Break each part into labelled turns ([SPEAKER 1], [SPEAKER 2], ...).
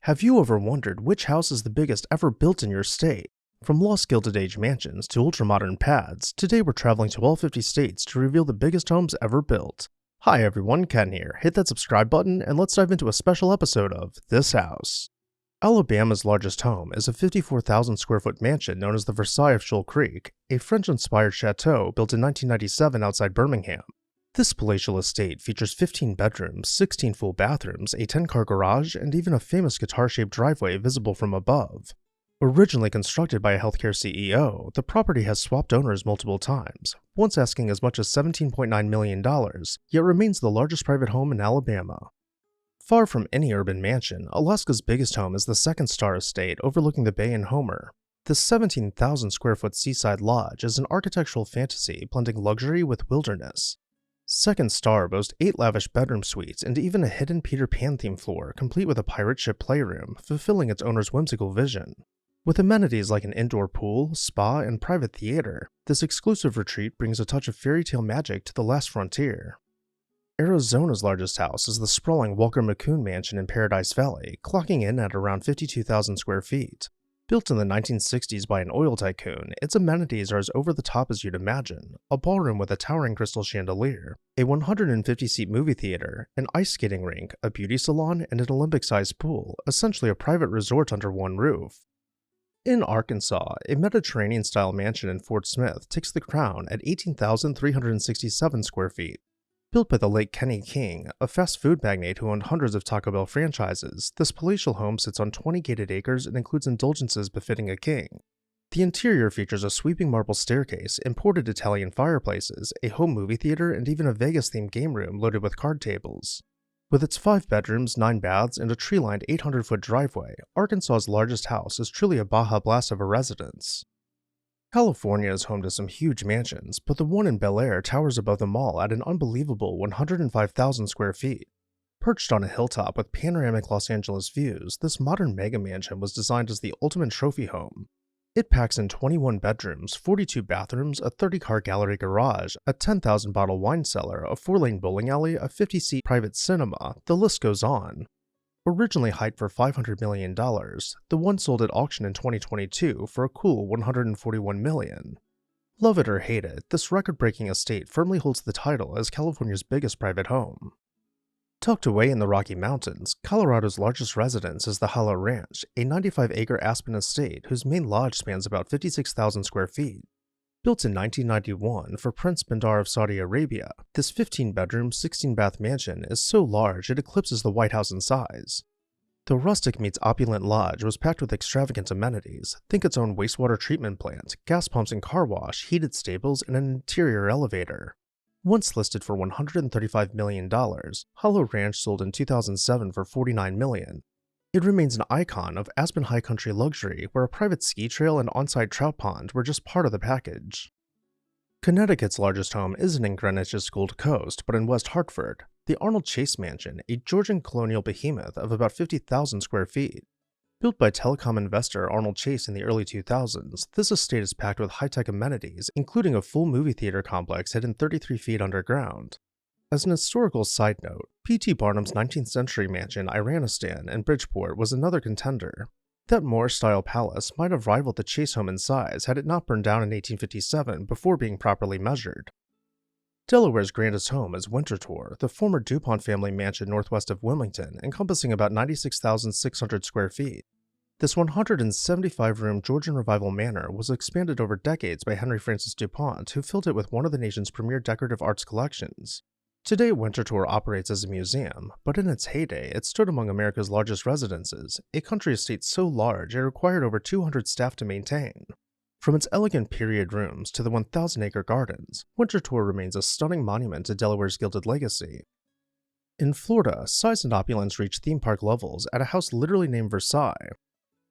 [SPEAKER 1] Have you ever wondered which house is the biggest ever built in your state? From lost Gilded Age mansions to ultramodern pads, today we're traveling to all 50 states to reveal the biggest homes ever built. Hi everyone, Ken here. Hit that subscribe button and let's dive into a special episode of This House. Alabama's largest home is a 54,000 square foot mansion known as the Versailles of Shoal Creek, a French-inspired chateau built in 1997 outside Birmingham. This palatial estate features 15 bedrooms, 16 full bathrooms, a 10-car garage, and even a famous guitar-shaped driveway visible from above. Originally constructed by a healthcare CEO, the property has swapped owners multiple times, once asking as much as $17.9 million, yet remains the largest private home in Alabama. Far from any urban mansion, Alaska's biggest home is the Second Star Estate overlooking the bay in Homer. This 17,000 square foot seaside lodge is an architectural fantasy blending luxury with wilderness. Second Star boasts 8 lavish bedroom suites and even a hidden Peter Pan themed floor complete with a pirate ship playroom, fulfilling its owner's whimsical vision. With amenities like an indoor pool, spa, and private theater, this exclusive retreat brings a touch of fairy tale magic to the last frontier. Arizona's largest house is the sprawling Walker McCoon Mansion in Paradise Valley, clocking in at around 52,000 square feet. Built in the 1960s by an oil tycoon, its amenities are as over-the-top as you'd imagine: a ballroom with a towering crystal chandelier, a 150-seat movie theater, an ice skating rink, a beauty salon, and an Olympic-sized pool, essentially a private resort under one roof. In Arkansas, a Mediterranean-style mansion in Fort Smith takes the crown at 18,367 square feet. Built by the late Kenny King, a fast food magnate who owned hundreds of Taco Bell franchises, this palatial home sits on 20 gated acres and includes indulgences befitting a king. The interior features a sweeping marble staircase, imported Italian fireplaces, a home movie theater, and even a Vegas-themed game room loaded with card tables. With its 5 bedrooms, 9 baths, and a tree-lined 800-foot driveway, Arkansas's largest house is truly a Baja Blast of a residence. California is home to some huge mansions, but the one in Bel Air towers above them all at an unbelievable 105,000 square feet. Perched on a hilltop with panoramic Los Angeles views, this modern mega mansion was designed as the ultimate trophy home. It packs in 21 bedrooms, 42 bathrooms, a 30-car gallery garage, a 10,000-bottle wine cellar, a 4-lane bowling alley, a 50-seat private cinema, the list goes on. Originally hyped for $500 million, the one sold at auction in 2022 for a cool $141 million. Love it or hate it, this record-breaking estate firmly holds the title as California's biggest private home. Tucked away in the Rocky Mountains, Colorado's largest residence is the Hollow Ranch, a 95-acre aspen estate whose main lodge spans about 56,000 square feet. Built in 1991 for Prince Bandar of Saudi Arabia, this 15-bedroom, 16-bath mansion is so large it eclipses the White House in size. The rustic meets opulent lodge was packed with extravagant amenities. Think its own wastewater treatment plant, gas pumps and car wash, heated stables, and an interior elevator. Once listed for $135 million, Hollow Ranch sold in 2007 for $49 million. It remains an icon of Aspen high country luxury where a private ski trail and on-site trout pond were just part of the package. Connecticut's largest home isn't in Greenwich's Gold Coast, but in West Hartford, the Arnold Chase Mansion, a Georgian colonial behemoth of about 50,000 square feet. Built by telecom investor Arnold Chase in the early 2000s, this estate is packed with high-tech amenities, including a full movie theater complex hidden 33 feet underground. As an historical side note, P.T. Barnum's 19th century mansion Iranistan in Bridgeport was another contender. That Moorish-style palace might have rivaled the Chase home in size had it not burned down in 1857 before being properly measured. Delaware's grandest home is Winterthur, the former DuPont family mansion northwest of Wilmington, encompassing about 96,600 square feet. This 175-room Georgian Revival manor was expanded over decades by Henry Francis DuPont, who filled it with one of the nation's premier decorative arts collections. Today, Winterthur operates as a museum, but in its heyday, it stood among America's largest residences, a country estate so large it required over 200 staff to maintain. From its elegant period rooms to the 1,000-acre gardens, Winterthur remains a stunning monument to Delaware's gilded legacy. In Florida, size and opulence reach theme park levels at a house literally named Versailles.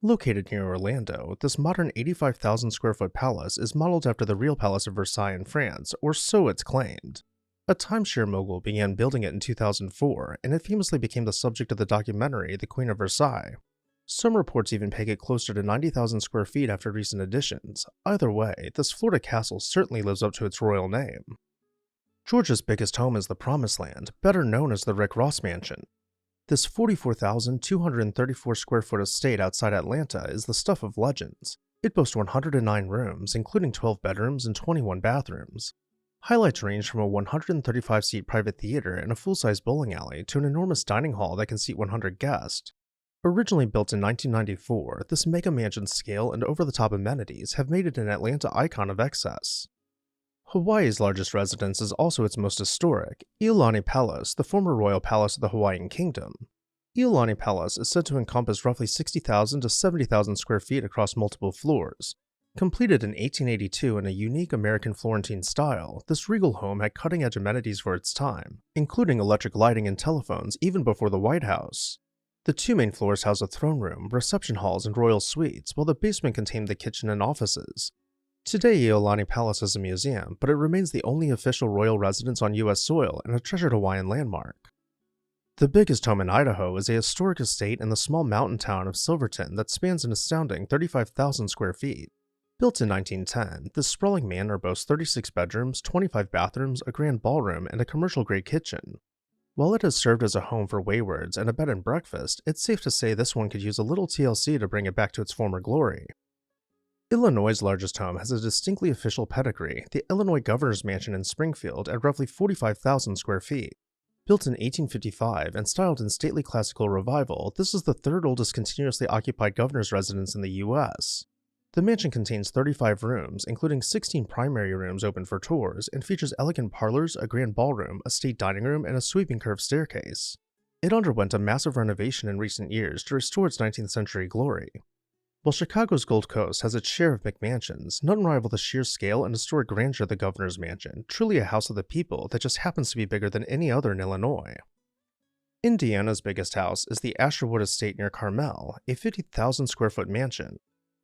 [SPEAKER 1] Located near Orlando, this modern 85,000 square foot palace is modeled after the real Palace of Versailles in France, or so it's claimed. A timeshare mogul began building it in 2004, and it famously became the subject of the documentary The Queen of Versailles. Some reports even peg it closer to 90,000 square feet after recent additions. Either way, this Florida castle certainly lives up to its royal name. Georgia's biggest home is the Promised Land, better known as the Rick Ross Mansion. This 44,234 square foot estate outside Atlanta is the stuff of legends. It boasts 109 rooms, including 12 bedrooms and 21 bathrooms. Highlights range from a 135-seat private theater and a full-size bowling alley to an enormous dining hall that can seat 100 guests. Originally built in 1994, this mega mansion's scale and over-the-top amenities have made it an Atlanta icon of excess. Hawaii's largest residence is also its most historic, Iolani Palace, the former royal palace of the Hawaiian Kingdom. Iolani Palace is said to encompass roughly 60,000 to 70,000 square feet across multiple floors. Completed in 1882 in a unique American Florentine style, this regal home had cutting-edge amenities for its time, including electric lighting and telephones even before the White House. The two main floors house a throne room, reception halls, and royal suites, while the basement contained the kitchen and offices. Today, Iolani Palace is a museum, but it remains the only official royal residence on U.S. soil and a treasured Hawaiian landmark. The biggest home in Idaho is a historic estate in the small mountain town of Silverton that spans an astounding 35,000 square feet. Built in 1910, this sprawling manor boasts 36 bedrooms, 25 bathrooms, a grand ballroom, and a commercial-grade kitchen. While it has served as a home for waywards and a bed and breakfast, it's safe to say this one could use a little TLC to bring it back to its former glory. Illinois' largest home has a distinctly official pedigree, the Illinois Governor's Mansion in Springfield at roughly 45,000 square feet. Built in 1855 and styled in stately classical revival, this is the third oldest continuously occupied governor's residence in the U.S. The mansion contains 35 rooms, including 16 primary rooms open for tours, and features elegant parlors, a grand ballroom, a state dining room, and a sweeping curved staircase. It underwent a massive renovation in recent years to restore its 19th century glory. While Chicago's Gold Coast has its share of McMansions, none rival the sheer scale and historic grandeur of the governor's mansion, truly a house of the people that just happens to be bigger than any other in Illinois. Indiana's biggest house is the Asherwood Estate near Carmel, a 50,000 square foot mansion.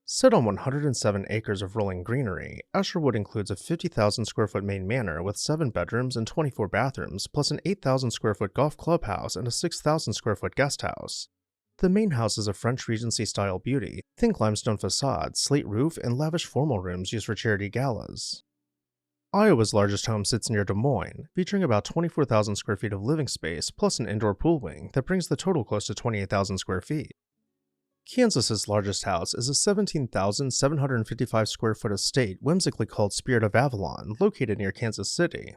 [SPEAKER 1] Set on 107 acres of rolling greenery, Asherwood includes a 50,000 square foot main manor with 7 bedrooms and 24 bathrooms, plus an 8,000 square foot golf clubhouse and a 6,000 square foot guest house. The main house is a French Regency-style beauty, think limestone facade, slate roof, and lavish formal rooms used for charity galas. Iowa's largest home sits near Des Moines, featuring about 24,000 square feet of living space, plus an indoor pool wing that brings the total close to 28,000 square feet. Kansas's largest house is a 17,755 square foot estate whimsically called Spirit of Avalon, located near Kansas City.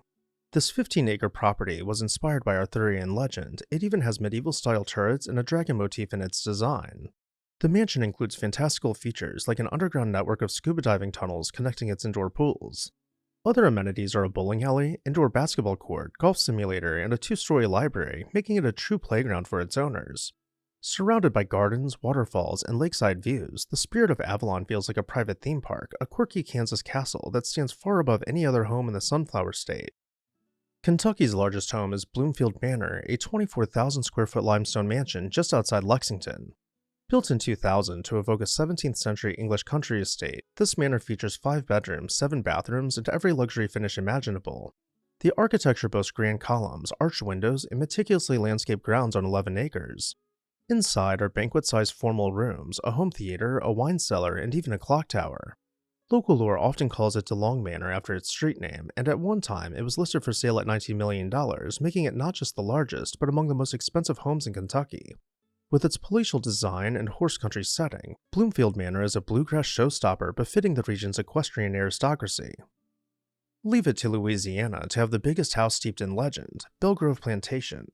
[SPEAKER 1] This 15-acre property was inspired by Arthurian legend. It even has medieval-style turrets and a dragon motif in its design. The mansion includes fantastical features like an underground network of scuba diving tunnels connecting its indoor pools. Other amenities are a bowling alley, indoor basketball court, golf simulator, and a 2-story library, making it a true playground for its owners. Surrounded by gardens, waterfalls, and lakeside views, the Spirit of Avalon feels like a private theme park, a quirky Kansas castle that stands far above any other home in the Sunflower State. Kentucky's largest home is Bloomfield Manor, a 24,000 square foot limestone mansion just outside Lexington. Built in 2000 to evoke a 17th century English country estate, this manor features 5 bedrooms, 7 bathrooms, and every luxury finish imaginable. The architecture boasts grand columns, arched windows, and meticulously landscaped grounds on 11 acres. Inside are banquet-sized formal rooms, a home theater, a wine cellar, and even a clock tower. Local lore often calls it DeLong Manor after its street name, and at one time it was listed for sale at $19 million, making it not just the largest, but among the most expensive homes in Kentucky. With its palatial design and horse country setting, Bloomfield Manor is a bluegrass showstopper befitting the region's equestrian aristocracy. Leave it to Louisiana to have the biggest house steeped in legend, Belgrove Plantation.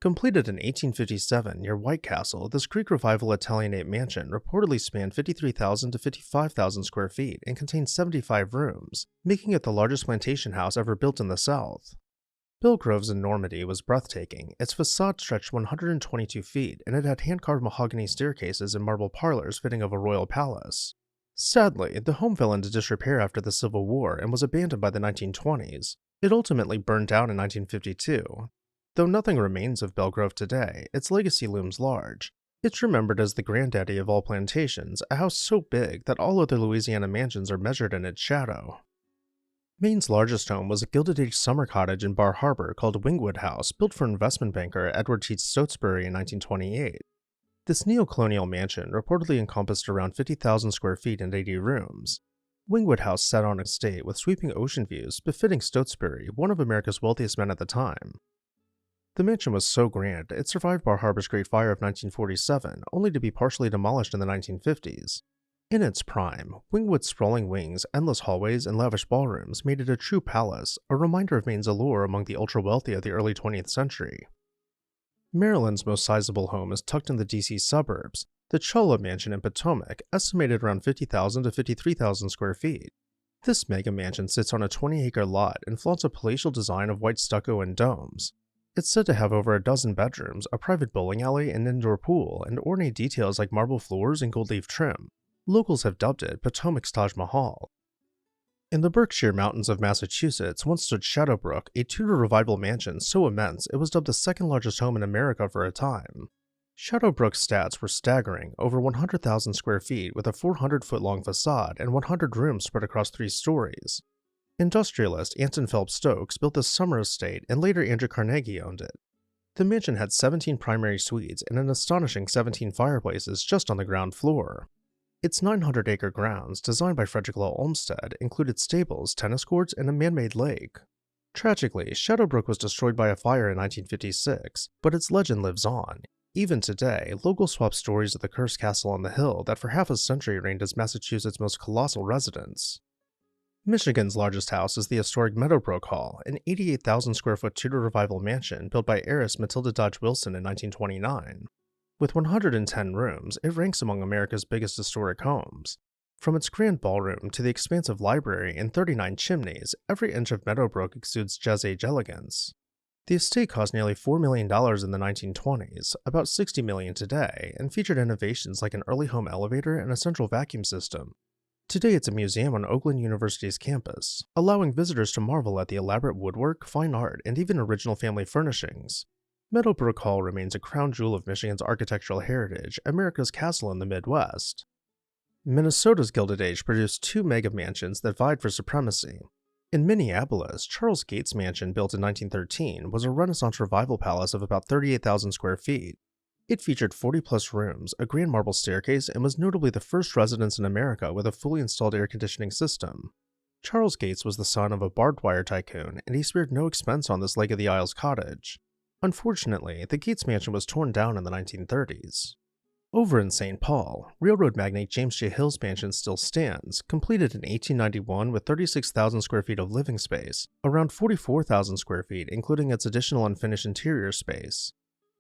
[SPEAKER 1] Completed in 1857 near White Castle, this Greek Revival Italianate mansion reportedly spanned 53,000 to 55,000 square feet and contained 75 rooms, making it the largest plantation house ever built in the South. Belgrove's enormity was breathtaking. Its facade stretched 122 feet, and it had hand-carved mahogany staircases and marble parlors fitting of a royal palace. Sadly, the home fell into disrepair after the Civil War and was abandoned by the 1920s. It ultimately burned down in 1952. Though nothing remains of Belgrove today, its legacy looms large. It's remembered as the granddaddy of all plantations, a house so big that all other Louisiana mansions are measured in its shadow. Maine's largest home was a Gilded Age summer cottage in Bar Harbor called Wingwood House, built for investment banker Edward T. Stotesbury in 1928. This neo-colonial mansion reportedly encompassed around 50,000 square feet and 80 rooms. Wingwood House sat on an estate with sweeping ocean views, befitting Stotesbury, one of America's wealthiest men at the time. The mansion was so grand, it survived Bar Harbor's Great Fire of 1947, only to be partially demolished in the 1950s. In its prime, Wingwood's sprawling wings, endless hallways, and lavish ballrooms made it a true palace, a reminder of Maine's allure among the ultra-wealthy of the early 20th century. Maryland's most sizable home is tucked in the DC suburbs, the Cholla Mansion in Potomac, estimated around 50,000 to 53,000 square feet. This mega mansion sits on a 20-acre lot and flaunts a palatial design of white stucco and domes. It's said to have over a dozen bedrooms, a private bowling alley, an indoor pool, and ornate details like marble floors and gold leaf trim. Locals have dubbed it Potomac's Taj Mahal. In the Berkshire Mountains of Massachusetts once stood Shadowbrook, a Tudor Revival mansion so immense it was dubbed the second largest home in America for a time. Shadowbrook's stats were staggering, over 100,000 square feet with a 400-foot-long facade and 100 rooms spread across 3 stories. Industrialist Anton Phelps Stokes built this summer estate and later Andrew Carnegie owned it. The mansion had 17 primary suites and an astonishing 17 fireplaces just on the ground floor. Its 900-acre grounds, designed by Frederick Law Olmsted, included stables, tennis courts, and a man-made lake. Tragically, Shadowbrook was destroyed by a fire in 1956, but its legend lives on. Even today, locals swap stories of the cursed castle on the hill that for half a century reigned as Massachusetts' most colossal residence. Michigan's largest house is the historic Meadowbrook Hall, an 88,000-square-foot Tudor Revival mansion built by heiress Matilda Dodge Wilson in 1929. With 110 rooms, it ranks among America's biggest historic homes. From its grand ballroom to the expansive library and 39 chimneys, every inch of Meadowbrook exudes Jazz-Age elegance. The estate cost nearly $4 million in the 1920s, about $60 million today, and featured innovations like an early home elevator and a central vacuum system. Today it's a museum on Oakland University's campus, allowing visitors to marvel at the elaborate woodwork, fine art, and even original family furnishings. Meadowbrook Hall remains a crown jewel of Michigan's architectural heritage, America's castle in the Midwest. Minnesota's Gilded Age produced 2 mega mansions that vied for supremacy. In Minneapolis, Charles Gates Mansion, built in 1913, was a Renaissance revival palace of about 38,000 square feet. It featured 40-plus rooms, a grand marble staircase, and was notably the first residence in America with a fully installed air conditioning system. Charles Gates was the son of a barbed wire tycoon, and he spared no expense on this Lake of the Isles cottage. Unfortunately, the Gates Mansion was torn down in the 1930s. Over in St. Paul, railroad magnate James J. Hill's mansion still stands, completed in 1891 with 36,000 square feet of living space, around 44,000 square feet including its additional unfinished interior space.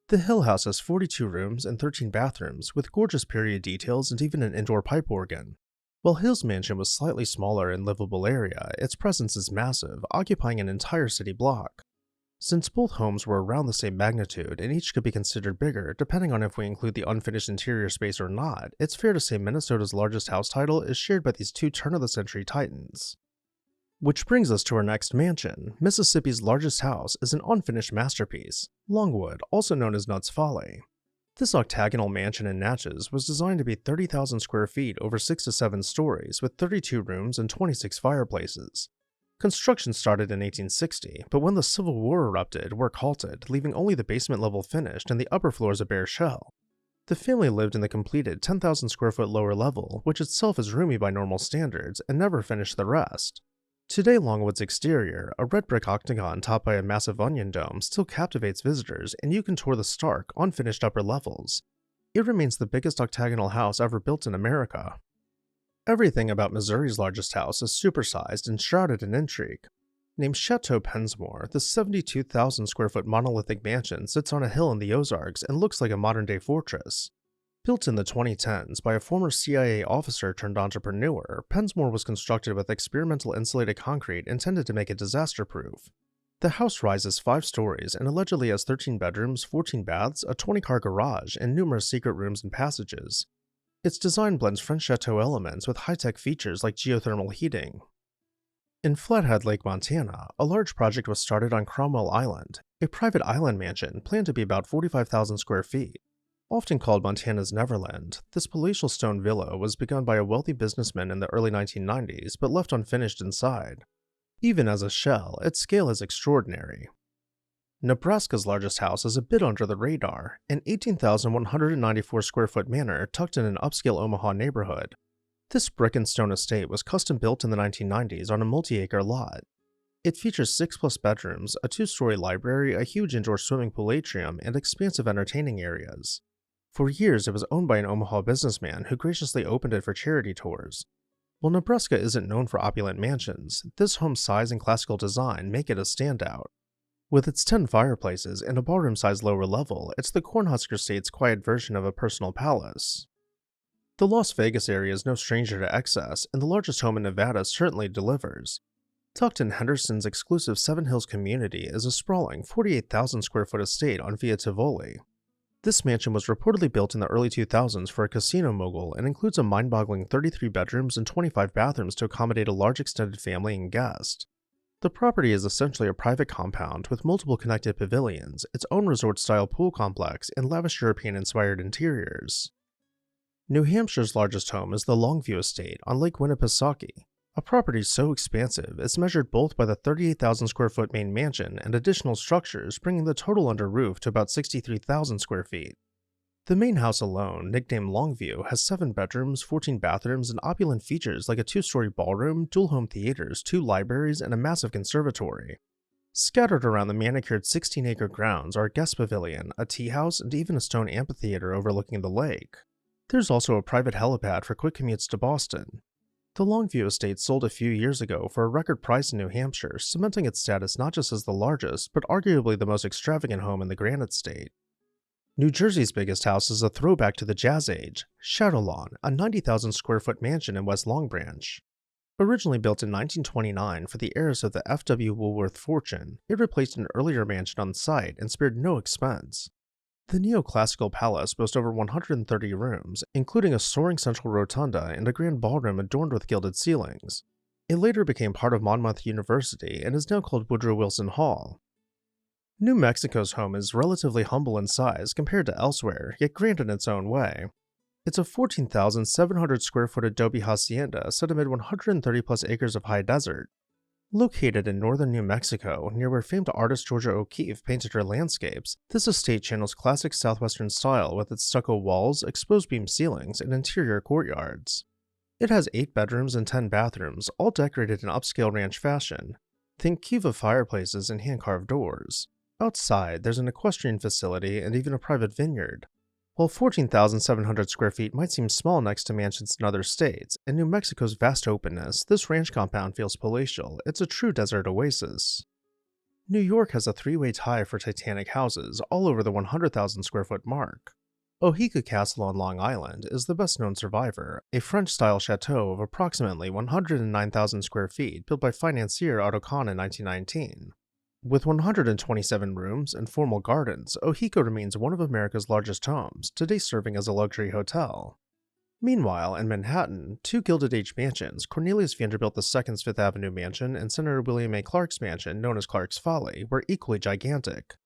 [SPEAKER 1] The Hill House has 42 rooms and 13 bathrooms, with gorgeous period details and even an indoor pipe organ. While Hill's mansion was slightly smaller in livable area, its presence is massive, occupying an entire city block. Since both homes were around the same magnitude and each could be considered bigger depending on if we include the unfinished interior space or not, it's fair to say Minnesota's largest house title is shared by these 2 turn-of-the-century titans. Which brings us to our next mansion. Mississippi's largest house is an unfinished masterpiece, Longwood, also known as Nutt's Folly. This octagonal mansion in Natchez was designed to be 30,000 square feet over 6 to 7 stories with 32 rooms and 26 fireplaces. Construction started in 1860, but when the Civil War erupted, work halted, leaving only the basement level finished and the upper floors a bare shell. The family lived in the completed 10,000 square foot lower level, which itself is roomy by normal standards, and never finished the rest. Today, Longwood's exterior, a red brick octagon topped by a massive onion dome, still captivates visitors, and you can tour the stark, unfinished upper levels. It remains the biggest octagonal house ever built in America. Everything about Missouri's largest house is supersized and shrouded in intrigue. Named Chateau Pensmore, the 72,000 square foot monolithic mansion sits on a hill in the Ozarks and looks like a modern-day fortress. Built in the 2010s by a former CIA officer turned entrepreneur, Pensmore was constructed with experimental insulated concrete intended to make it disaster-proof. The house rises 5 stories and allegedly has 13 bedrooms, 14 baths, a 20-car garage, and numerous secret rooms and passages. Its design blends French chateau elements with high-tech features like geothermal heating. In Flathead Lake, Montana, a large project was started on Cromwell Island, a private island mansion planned to be about 45,000 square feet. Often called Montana's Neverland, this palatial stone villa was begun by a wealthy businessman in the early 1990s but left unfinished inside. Even as a shell, its scale is extraordinary. Nebraska's largest house is a bit under the radar, an 18,194 square foot manor tucked in an upscale Omaha neighborhood. This brick and stone estate was custom built in the 1990s on a multi-acre lot. It features 6+ bedrooms, a 2-story library, a huge indoor swimming pool atrium, and expansive entertaining areas. For years, it was owned by an Omaha businessman who graciously opened it for charity tours. While Nebraska isn't known for opulent mansions, this home's size and classical design make it a standout. With its 10 fireplaces and a ballroom-sized lower level, it's the Cornhusker State's quiet version of a personal palace. The Las Vegas area is no stranger to excess, and the largest home in Nevada certainly delivers. Tucked in Henderson's exclusive Seven Hills community is a sprawling 48,000 square foot estate on Via Tivoli. This mansion was reportedly built in the early 2000s for a casino mogul and includes a mind-boggling 33 bedrooms and 25 bathrooms to accommodate a large extended family and guest. The property is essentially a private compound with multiple connected pavilions, its own resort-style pool complex, and lavish European-inspired interiors. New Hampshire's largest home is the Longview Estate on Lake Winnipesaukee, a property so expansive it's measured both by the 38,000 square foot main mansion and additional structures, bringing the total under roof to about 63,000 square feet. The main house alone, nicknamed Longview, has 7 bedrooms, 14 bathrooms, and opulent features like a 2-story ballroom, dual home theaters, 2 libraries, and a massive conservatory. Scattered around the manicured 16-acre grounds are a guest pavilion, a tea house, and even a stone amphitheater overlooking the lake. There's also a private helipad for quick commutes to Boston. The Longview Estate sold a few years ago for a record price in New Hampshire, cementing its status not just as the largest, but arguably the most extravagant home in the Granite State. New Jersey's biggest house is a throwback to the Jazz Age, Shadowlawn, a 90,000 square foot mansion in West Long Branch. Originally built in 1929 for the heirs of the F.W. Woolworth fortune, it replaced an earlier mansion on site and spared no expense. The neoclassical palace boasts over 130 rooms, including a soaring central rotunda and a grand ballroom adorned with gilded ceilings. It later became part of Monmouth University and is now called Woodrow Wilson Hall. New Mexico's home is relatively humble in size compared to elsewhere, yet grand in its own way. It's a 14,700 square foot adobe hacienda set amid 130 plus acres of high desert. Located in northern New Mexico, near where famed artist Georgia O'Keeffe painted her landscapes, this estate channels classic southwestern style with its stucco walls, exposed beam ceilings, and interior courtyards. It has 8 bedrooms and 10 bathrooms, all decorated in upscale ranch fashion. Think Kiva fireplaces and hand-carved doors. Outside, there's an equestrian facility and even a private vineyard. While 14,700 square feet might seem small next to mansions in other states, in New Mexico's vast openness, this ranch compound feels palatial. It's a true desert oasis. New York has a 3-way tie for titanic houses, all over the 100,000 square foot mark. Oheka Castle on Long Island is the best known survivor, a French-style chateau of approximately 109,000 square feet built by financier Otto Kahn in 1919. With 127 rooms and formal gardens, Oheka remains one of America's largest homes, today serving as a luxury hotel. Meanwhile, in Manhattan, 2 Gilded Age mansions, Cornelius Vanderbilt II's Fifth Avenue mansion and Senator William A. Clark's mansion, known as Clark's Folly, were equally gigantic.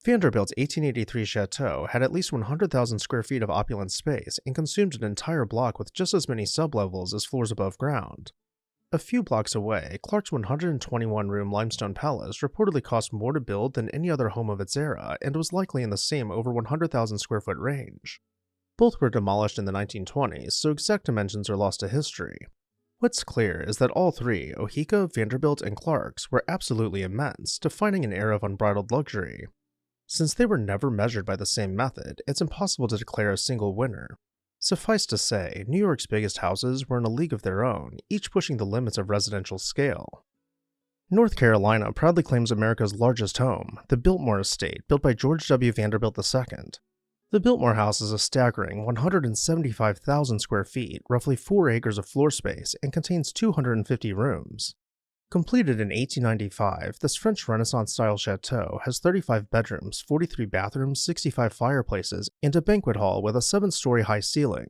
[SPEAKER 1] Vanderbilt's 1883 chateau had at least 100,000 square feet of opulent space and consumed an entire block with just as many sublevels as floors above ground. A few blocks away, Clark's 121-room limestone palace reportedly cost more to build than any other home of its era and was likely in the same over 100,000 square foot range. Both were demolished in the 1920s, so exact dimensions are lost to history. What's clear is that all 3, Oheka, Vanderbilt, and Clark's, were absolutely immense, defining an era of unbridled luxury. Since they were never measured by the same method, it's impossible to declare a single winner. Suffice to say, New York's biggest houses were in a league of their own, each pushing the limits of residential scale. North Carolina proudly claims America's largest home, the Biltmore Estate, built by George W. Vanderbilt II. The Biltmore House is a staggering 175,000 square feet, roughly 4 acres of floor space, and contains 250 rooms. Completed in 1895, this French Renaissance-style chateau has 35 bedrooms, 43 bathrooms, 65 fireplaces, and a banquet hall with a 7-story high ceiling.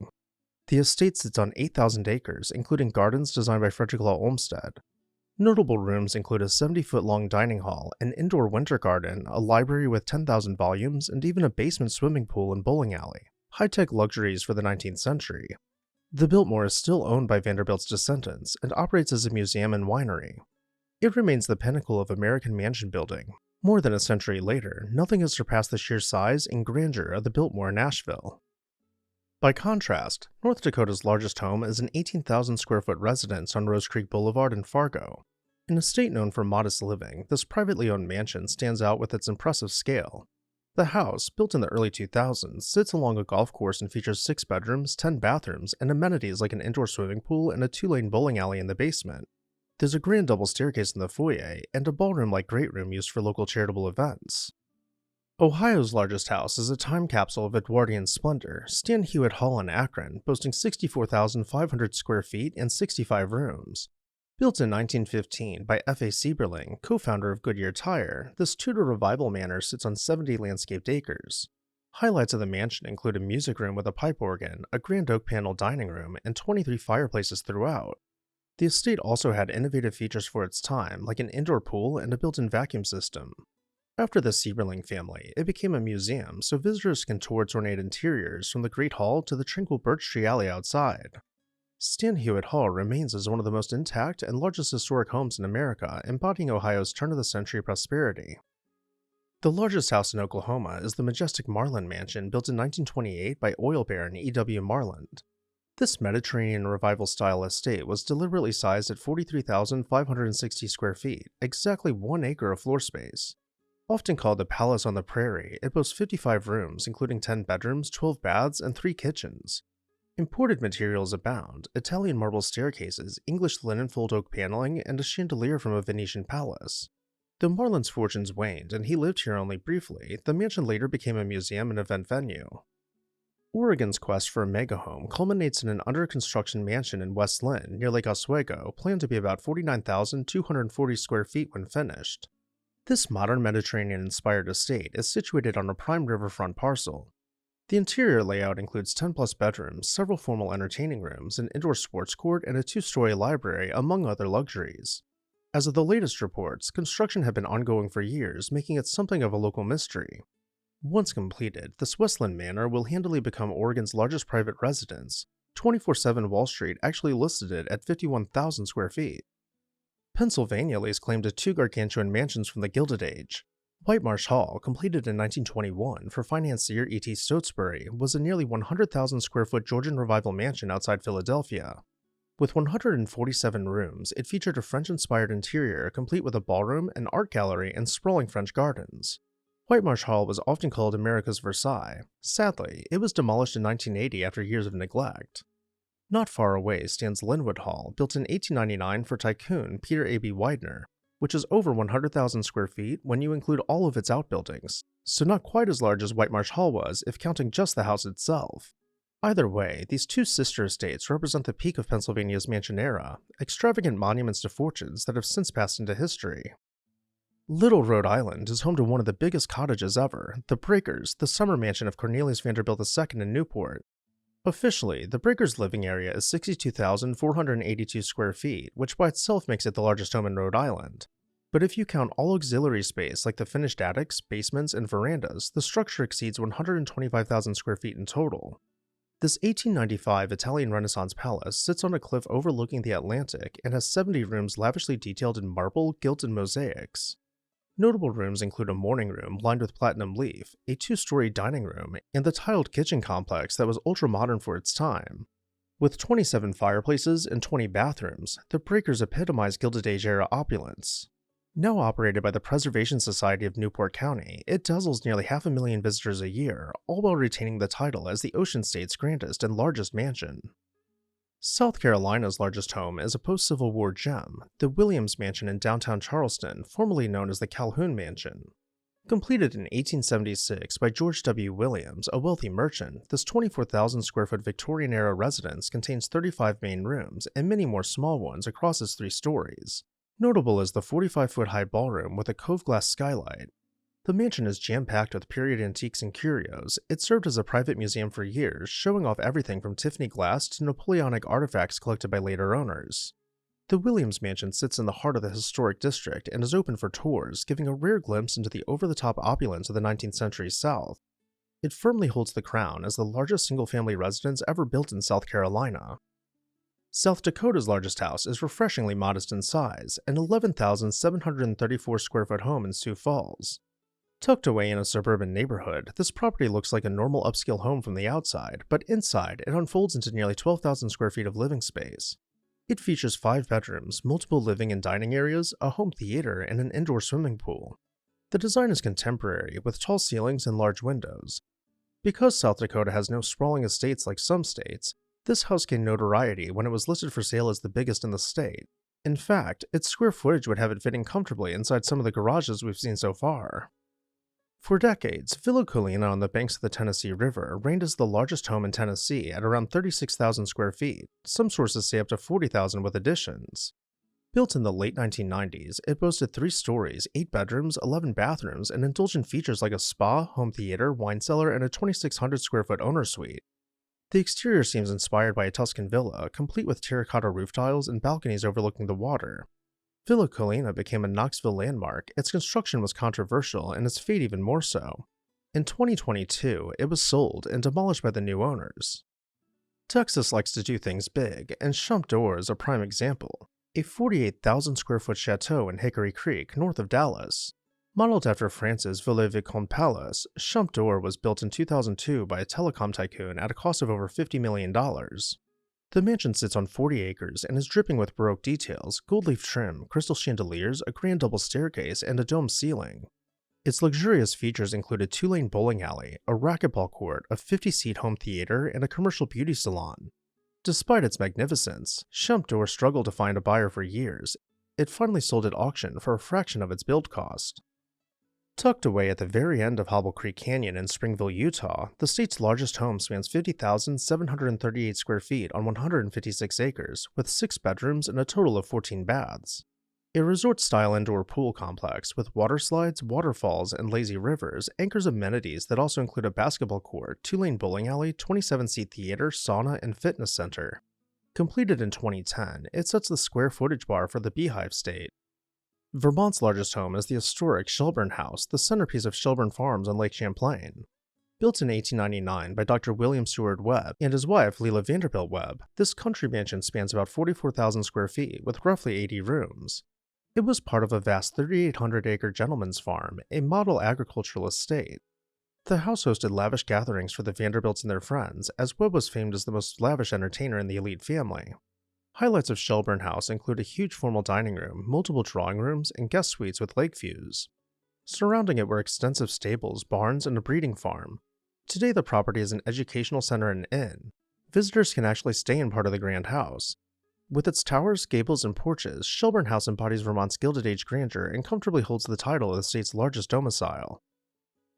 [SPEAKER 1] The estate sits on 8,000 acres, including gardens designed by Frederick Law Olmsted. Notable rooms include a 70-foot-long dining hall, an indoor winter garden, a library with 10,000 volumes, and even a basement swimming pool and bowling alley. High-tech luxuries for the 19th century. The Biltmore is still owned by Vanderbilt's descendants and operates as a museum and winery. It remains the pinnacle of American mansion building. More than a century later, nothing has surpassed the sheer size and grandeur of the Biltmore in Nashville. By contrast, North Dakota's largest home is an 18,000 square foot residence on Rose Creek Boulevard in Fargo. An estate known for modest living, this privately owned mansion stands out with its impressive scale. The house, built in the early 2000s, sits along a golf course and features 6 bedrooms, 10 bathrooms, and amenities like an indoor swimming pool and a 2-lane bowling alley in the basement. There's a grand double staircase in the foyer, and a ballroom-like great room used for local charitable events. Ohio's largest house is a time capsule of Edwardian splendor, Stan Hewitt Hall in Akron, boasting 64,500 square feet and 65 rooms. Built in 1915 by F.A. Sieberling, co-founder of Goodyear Tire, this Tudor Revival manor sits on 70 landscaped acres. Highlights of the mansion include a music room with a pipe organ, a grand oak panel dining room, and 23 fireplaces throughout. The estate also had innovative features for its time, like an indoor pool and a built-in vacuum system. After the Sieberling family, it became a museum, so visitors can tour its ornate interiors from the Great Hall to the tranquil birch tree alley outside. Stan Hewitt Hall remains as one of the most intact and largest historic homes in America, embodying Ohio's turn-of-the-century prosperity. The largest house in Oklahoma is the majestic Marland Mansion, built in 1928 by oil baron E.W. Marland. This Mediterranean Revival-style estate was deliberately sized at 43,560 square feet, exactly 1 acre of floor space. Often called the Palace on the Prairie, it boasts 55 rooms, including 10 bedrooms, 12 baths, and 3 kitchens. Imported materials abound: Italian marble staircases, English linen fold oak paneling, and a chandelier from a Venetian palace. Though Marland's fortunes waned and he lived here only briefly, the mansion later became a museum and event venue. Oregon's quest for a mega home culminates in an under-construction mansion in West Lynn, near Lake Oswego, planned to be about 49,240 square feet when finished. This modern Mediterranean-inspired estate is situated on a prime riverfront parcel. The interior layout includes 10-plus bedrooms, several formal entertaining rooms, an indoor sports court, and a 2-story library, among other luxuries. As of the latest reports, construction had been ongoing for years, making it something of a local mystery. Once completed, this Westland Manor will handily become Oregon's largest private residence. 24/7 Wall Street actually listed it at 51,000 square feet. Pennsylvania lays claim to 2 gargantuan mansions from the Gilded Age. White Marsh Hall, completed in 1921 for financier E.T. Stotesbury, was a nearly 100,000 square foot Georgian Revival mansion outside Philadelphia. With 147 rooms, it featured a French-inspired interior complete with a ballroom, an art gallery, and sprawling French gardens. White Marsh Hall was often called America's Versailles. Sadly, it was demolished in 1980 after years of neglect. Not far away stands Linwood Hall, built in 1899 for tycoon Peter A.B. Widener, which is over 100,000 square feet when you include all of its outbuildings, so not quite as large as White Marsh Hall was if counting just the house itself. Either way, these 2 sister estates represent the peak of Pennsylvania's mansion era, extravagant monuments to fortunes that have since passed into history. Little, Rhode Island is home to one of the biggest cottages ever, the Breakers, the summer mansion of Cornelius Vanderbilt II in Newport. Officially, the Breakers' living area is 62,482 square feet, which by itself makes it the largest home in Rhode Island. But if you count all auxiliary space like the finished attics, basements, and verandas, the structure exceeds 125,000 square feet in total. This 1895 Italian Renaissance palace sits on a cliff overlooking the Atlantic and has 70 rooms lavishly detailed in marble, gilt, and mosaics. Notable rooms include a morning room lined with platinum leaf, a 2-story dining room, and the tiled kitchen complex that was ultra-modern for its time. With 27 fireplaces and 20 bathrooms, the Breakers epitomize Gilded Age era opulence. Now operated by the Preservation Society of Newport County, it dazzles nearly 500,000 visitors a year, all while retaining the title as the Ocean State's grandest and largest mansion. South Carolina's largest home is a post-Civil War gem, the Williams Mansion in downtown Charleston, formerly known as the Calhoun Mansion. Completed in 1876 by George W. Williams, a wealthy merchant, this 24,000 square foot Victorian-era residence contains 35 main rooms and many more small ones across its 3 stories. Notable is the 45-foot-high ballroom with a cove glass skylight. The mansion is jam-packed with period antiques and curios. It served as a private museum for years, showing off everything from Tiffany glass to Napoleonic artifacts collected by later owners. The Williams Mansion sits in the heart of the historic district and is open for tours, giving a rare glimpse into the over-the-top opulence of the 19th century South. It firmly holds the crown as the largest single-family residence ever built in South Carolina. South Dakota's largest house is refreshingly modest in size, an 11,734 square foot home in Sioux Falls. Tucked away in a suburban neighborhood, this property looks like a normal upscale home from the outside, but inside it unfolds into nearly 12,000 square feet of living space. It features 5 bedrooms, multiple living and dining areas, a home theater, and an indoor swimming pool. The design is contemporary, with tall ceilings and large windows. Because South Dakota has no sprawling estates like some states, this house gained notoriety when it was listed for sale as the biggest in the state. In fact, its square footage would have it fitting comfortably inside some of the garages we've seen so far. For decades, Villa Colina on the banks of the Tennessee River reigned as the largest home in Tennessee at around 36,000 square feet. Some sources say up to 40,000 with additions. Built in the late 1990s, it boasted 3 stories, 8 bedrooms, 11 bathrooms, and indulgent features like a spa, home theater, wine cellar, and a 2,600 square foot owner suite. The exterior seems inspired by a Tuscan villa, complete with terracotta roof tiles and balconies overlooking the water. Villa Colina became a Knoxville landmark. Its construction was controversial, and its fate even more so. In 2022, it was sold and demolished by the new owners. Texas likes to do things big, and Shumpdoor is a prime example. A 48,000 square foot chateau in Hickory Creek, north of Dallas. Modeled after France's Villa-Vicomte Palace, Shumpdoor was built in 2002 by a telecom tycoon at a cost of over $50 million. The mansion sits on 40 acres and is dripping with Baroque details, gold leaf trim, crystal chandeliers, a grand double staircase, and a domed ceiling. Its luxurious features include a 2-lane bowling alley, a racquetball court, a 50-seat home theater, and a commercial beauty salon. Despite its magnificence, Shumpdoor struggled to find a buyer for years. It finally sold at auction for a fraction of its build cost. Tucked away at the very end of Hobble Creek Canyon in Springville, Utah, the state's largest home spans 50,738 square feet on 156 acres, with 6 bedrooms and a total of 14 baths. A resort-style indoor pool complex with water slides, waterfalls, and lazy rivers anchors amenities that also include a basketball court, 2-lane bowling alley, 27-seat theater, sauna, and fitness center. Completed in 2010, it sets the square footage bar for the Beehive State. Vermont's largest home is the historic Shelburne House, the centerpiece of Shelburne Farms on Lake Champlain. Built in 1899 by Dr. William Seward Webb and his wife Leila Vanderbilt Webb, this country mansion spans about 44,000 square feet with roughly 80 rooms. It was part of a vast 3,800-acre gentleman's farm, a model agricultural estate. The house hosted lavish gatherings for the Vanderbilts and their friends, as Webb was famed as the most lavish entertainer in the elite family. Highlights of Shelburne House include a huge formal dining room, multiple drawing rooms, and guest suites with lake views. Surrounding it were extensive stables, barns, and a breeding farm. Today the property is an educational center and inn. Visitors can actually stay in part of the grand house. With its towers, gables, and porches, Shelburne House embodies Vermont's Gilded Age grandeur and comfortably holds the title of the state's largest domicile.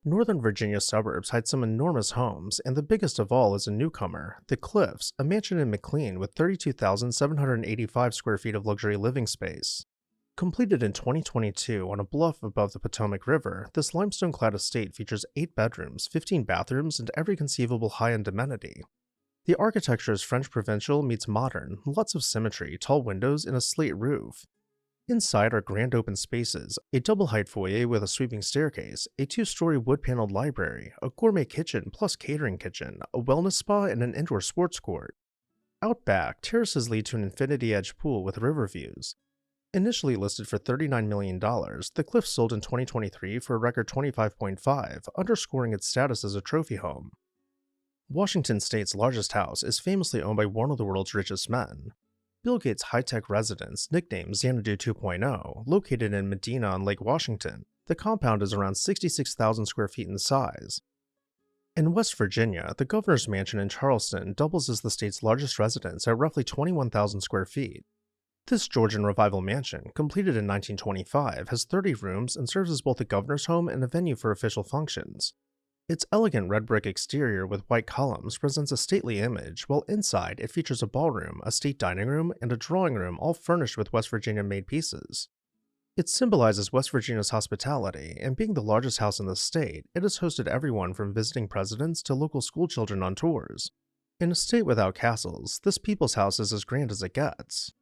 [SPEAKER 1] Northern Virginia suburbs hide some enormous homes, and the biggest of all is a newcomer, The Cliffs, a mansion in McLean with 32,785 square feet of luxury living space. Completed in 2022 on a bluff above the Potomac River, this limestone-clad estate features 8 bedrooms, 15 bathrooms, and every conceivable high-end amenity. The architecture is French provincial meets modern, lots of symmetry, tall windows, and a slate roof. Inside are grand open spaces, a double-height foyer with a sweeping staircase, a 2-story wood-paneled library, a gourmet kitchen plus catering kitchen, a wellness spa, and an indoor sports court. Out back, terraces lead to an infinity-edge pool with river views. Initially listed for $39 million, the Cliffs sold in 2023 for a record $25.5, underscoring its status as a trophy home. Washington State's largest house is famously owned by one of the world's richest men. Bill Gates' high-tech residence, nicknamed Xanadu 2.0, located in Medina on Lake Washington, the compound is around 66,000 square feet in size. In West Virginia, the governor's mansion in Charleston doubles as the state's largest residence at roughly 21,000 square feet. This Georgian revival mansion, completed in 1925, has 30 rooms and serves as both a governor's home and a venue for official functions. Its elegant red brick exterior with white columns presents a stately image, while inside it features a ballroom, a state dining room, and a drawing room all furnished with West Virginia-made pieces. It symbolizes West Virginia's hospitality, and being the largest house in the state, it has hosted everyone from visiting presidents to local schoolchildren on tours. In a state without castles, this people's house is as grand as it gets.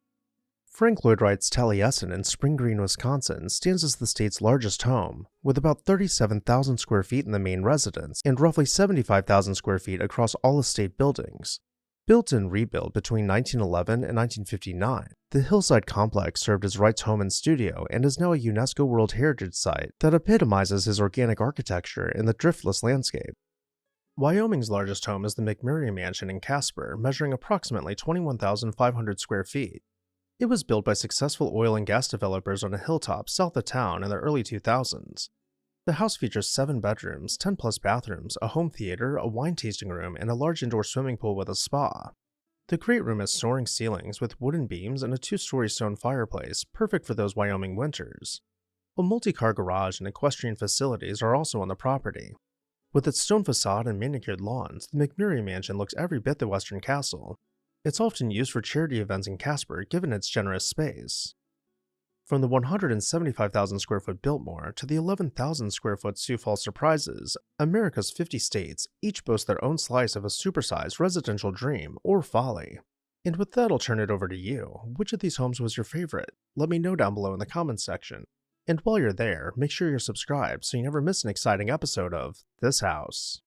[SPEAKER 1] Frank Lloyd Wright's Taliesin in Spring Green, Wisconsin stands as the state's largest home, with about 37,000 square feet in the main residence and roughly 75,000 square feet across all estate buildings. Built and rebuilt between 1911 and 1959, the hillside complex served as Wright's home and studio and is now a UNESCO World Heritage Site that epitomizes his organic architecture in the driftless landscape. Wyoming's largest home is the McMurray Mansion in Casper, measuring approximately 21,500 square feet. It was built by successful oil and gas developers on a hilltop south of town in the early 2000s. The house features 7 bedrooms, 10 plus bathrooms, a home theater, a wine tasting room, and a large indoor swimming pool with a spa. The great room has soaring ceilings with wooden beams and a 2-story stone fireplace, perfect for those Wyoming winters. A multi-car garage and equestrian facilities are also on the property. With its stone facade and manicured lawns, the McMurray Mansion looks every bit the Western Castle. It's often used for charity events in Casper given its generous space. From the 175,000 square foot Biltmore to the 11,000 square foot Sioux Falls Surprises, America's 50 states each boast their own slice of a supersized residential dream or folly. And with that, I'll turn it over to you. Which of these homes was your favorite? Let me know down below in the comments section. And while you're there, make sure you're subscribed so you never miss an exciting episode of This House.